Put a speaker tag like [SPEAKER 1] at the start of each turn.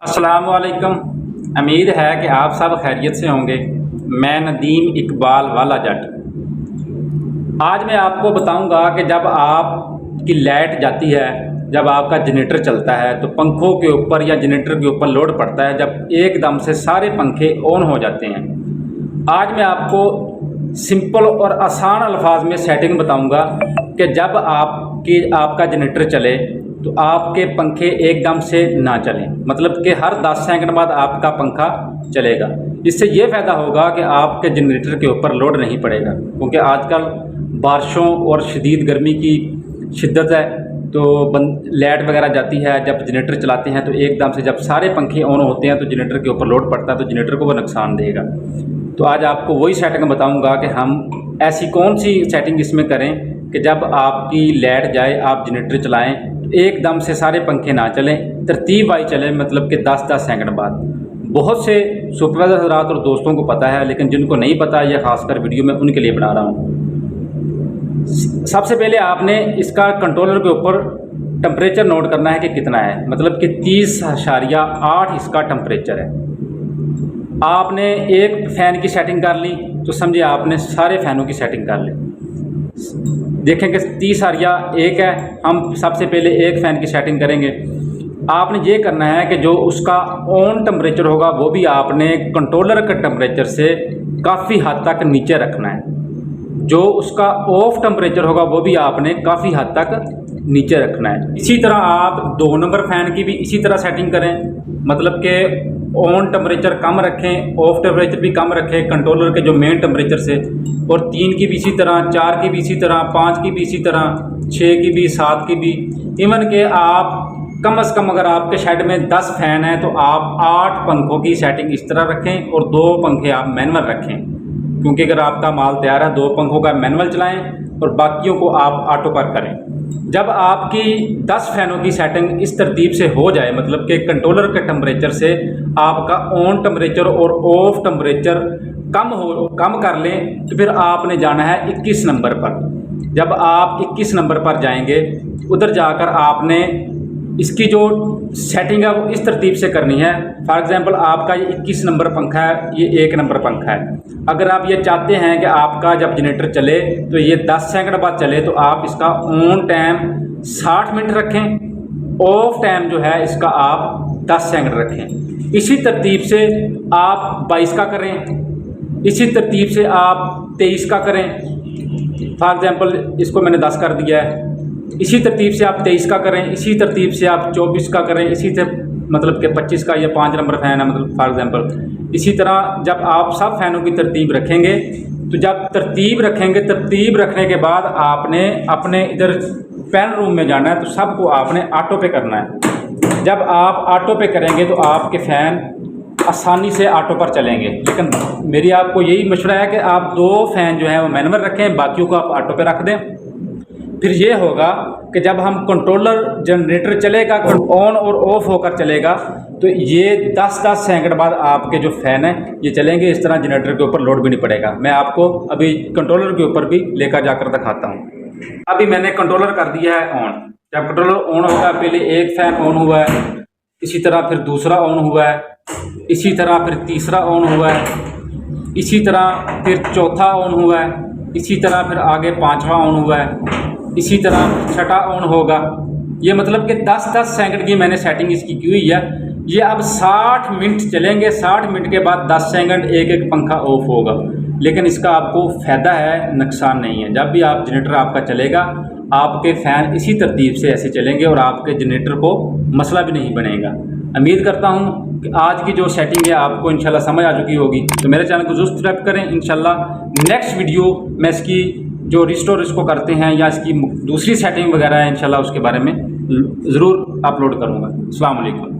[SPEAKER 1] अस्सलाम वालेकुम। उम्मीद है कि आप सब खैरियत से होंगे। मैं नदीम इकबाल वाला जट। आज मैं आपको बताऊंगा कि जब आपकी लाइट जाती है, जब आपका जनरेटर चलता है तो पंखों के ऊपर या जनरेटर के ऊपर लोड पड़ता है, जब एकदम से सारे पंखे ऑन हो जाते हैं। आज मैं आपको सिंपल और आसान अल्फाज में सेटिंग बताऊंगा कि जब आपका जनरेटर चले तो आपके पंखे एकदम से ना चलें, मतलब कि हर 10 सेकंड बाद आपका पंखा चलेगा। इससे ये फ़ायदा होगा कि आपके जनरेटर के ऊपर लोड नहीं पड़ेगा, क्योंकि आजकल बारिशों और शदीद गर्मी की शिद्दत है तो लाइट वगैरह जाती है। जब जनरेटर चलाते हैं तो एकदम से जब सारे पंखे ऑन होते हैं तो जनरेटर के ऊपर लोड पड़ता है, तो जनरेटर को वो नुकसान देगा। तो आज आपको वही सेटिंग बताऊंगा कि हम ऐसी कौन सी सेटिंग इसमें करें कि जब आपकी लाइट जाए, आप जनरेटर चलाएं तो एकदम से सारे पंखे ना चलें, तरतीब वाइज चलें, मतलब कि 10-10 सेकंड बाद। बहुत से सुपरवाइजर हज़रात और दोस्तों को पता है, लेकिन जिनको नहीं पता, यह खासकर वीडियो में उनके लिए बना रहा हूँ। सबसे पहले आपने इसका कंट्रोलर के ऊपर टेम्परेचर नोट करना है कि कितना है, मतलब कि 30.8 इसका टेम्परेचर है। आपने एक फ़ैन की सेटिंग कर ली तो समझिए आपने सारे फ़ैनों की सेटिंग कर ली। देखें कि 30.1 है। हम सबसे पहले एक फ़ैन की सेटिंग करेंगे। आपने ये करना है कि जो उसका ऑन टेम्परेचर होगा वो भी आपने कंट्रोलर के टेम्परेचर से काफ़ी हद तक नीचे रखना है। जो उसका ऑफ टेम्परेचर होगा वो भी आपने काफ़ी हद तक नीचे रखना है। इसी तरह आप 2 नंबर फ़ैन की भी इसी तरह सेटिंग करें, मतलब कि ऑन टेम्परेचर कम रखें, ऑफ टेम्परेचर भी कम रखें कंट्रोलर के जो मेन टेम्परेचर से। और 3 की भी इसी तरह, 4 की भी इसी तरह, 5 की भी इसी तरह, 6 की भी, 7 की भी। इवन के आप कम से कम अगर आपके शेड में 10 फ़ैन हैं तो आप 8 पंखों की सेटिंग इस तरह रखें और 2 पंखे आप मैनुअल रखें, क्योंकि अगर आपका माल तैयार है 2 पंखों का मैनुअल चलाएं और बाकियों को आप ऑटो पर करें। जब आपकी 10 फ़ैनों की सेटिंग इस तरतीब से हो जाए, मतलब कि कंट्रोलर के टेम्परेचर से आपका ऑन टेम्परेचर और ऑफ टेम्परेचर कम कर लें, तो फिर आपने जाना है 21 नंबर पर। जब आप 21 नंबर पर जाएंगे, उधर जाकर आपने इसकी जो सेटिंग है वो इस तरतीब से करनी है। फॉर एग्जांपल आपका ये 21 नंबर पंखा है, ये 1 नंबर पंखा है। अगर आप ये चाहते हैं कि आपका जब जनरेटर चले तो ये 10 सेकंड बाद चले, तो आप इसका ऑन टाइम 60 मिनट रखें, ऑफ टाइम जो है इसका आप 10 सेकंड रखें। इसी तरतीब से आप 22 का करें, इसी तरतीब से आप 23 का करें। फॉर एग्जांपल इसको मैंने 10 कर दिया है, इसी तरतीब से आप 23 का करें, इसी तरतीब से आप 24 का करें, इसी मतलब कि 25 का, या 5 नंबर फ़ैन है मतलब फॉर एग्जांपल। इसी तरह जब आप सब फ़ैनों की तरतीब रखेंगे, तो जब तरतीब रखेंगे, तरतीब रखने के बाद आपने अपने इधर फ़ैन रूम में जाना है, तो सबको आपने ऑटो पे करना है। जब आप ऑटो पे करेंगे तो आपके फ़ैन आसानी से ऑटो पर चलेंगे। लेकिन मेरी आपको यही मशवरा है कि आप 2 फ़ैन जो हैं वो मैनुअल रखें, बाकियों को आप ऑटो पे रख दें। फिर ये होगा कि जब हम कंट्रोलर जनरेटर चलेगा, ऑन और ऑफ होकर चलेगा, तो ये 10-10 सेकंड बाद आपके जो फ़ैन हैं ये चलेंगे। इस तरह जनरेटर के ऊपर लोड भी नहीं पड़ेगा। मैं आपको अभी कंट्रोलर के ऊपर भी लेकर जाकर दिखाता हूँ। अभी मैंने कंट्रोलर कर दिया है ऑन। जब कंट्रोलर ऑन होगा, पहले एक फ़ैन ऑन हुआ है, इसी तरह फिर दूसरा ऑन हुआ है, इसी तरह फिर तीसरा ऑन हुआ है, इसी तरह फिर चौथा ऑन हुआ है, इसी तरह फिर आगे 5वां ऑन हुआ है, इसी तरह 6ठा ऑन होगा। ये मतलब कि 10-10 सेकंड की मैंने सेटिंग इसकी की हुई है। ये अब 60 मिनट चलेंगे। 60 मिनट के बाद 10 सेकंड एक पंखा ऑफ होगा। लेकिन इसका आपको फ़ायदा है, नुकसान नहीं है। जब भी आप जनरेटर आपका चलेगा, आपके फ़ैन इसी तरतीब से ऐसे चलेंगे और आपके जनरेटर को मसला भी नहीं बनेगा। उम्मीद करता हूँ कि आज की जो सेटिंग है आपको इंशाल्लाह समझ आ चुकी होगी। तो मेरे चैनल को ज़रूर सब्सक्राइब करें। इंशाल्लाह नेक्स्ट वीडियो में इसकी जो रिस्टोर इसको करते हैं या इसकी दूसरी सेटिंग वगैरह है, इंशाल्लाह उसके बारे में ज़रूर अपलोड करूँगा। अस्सलाम वालेकुम।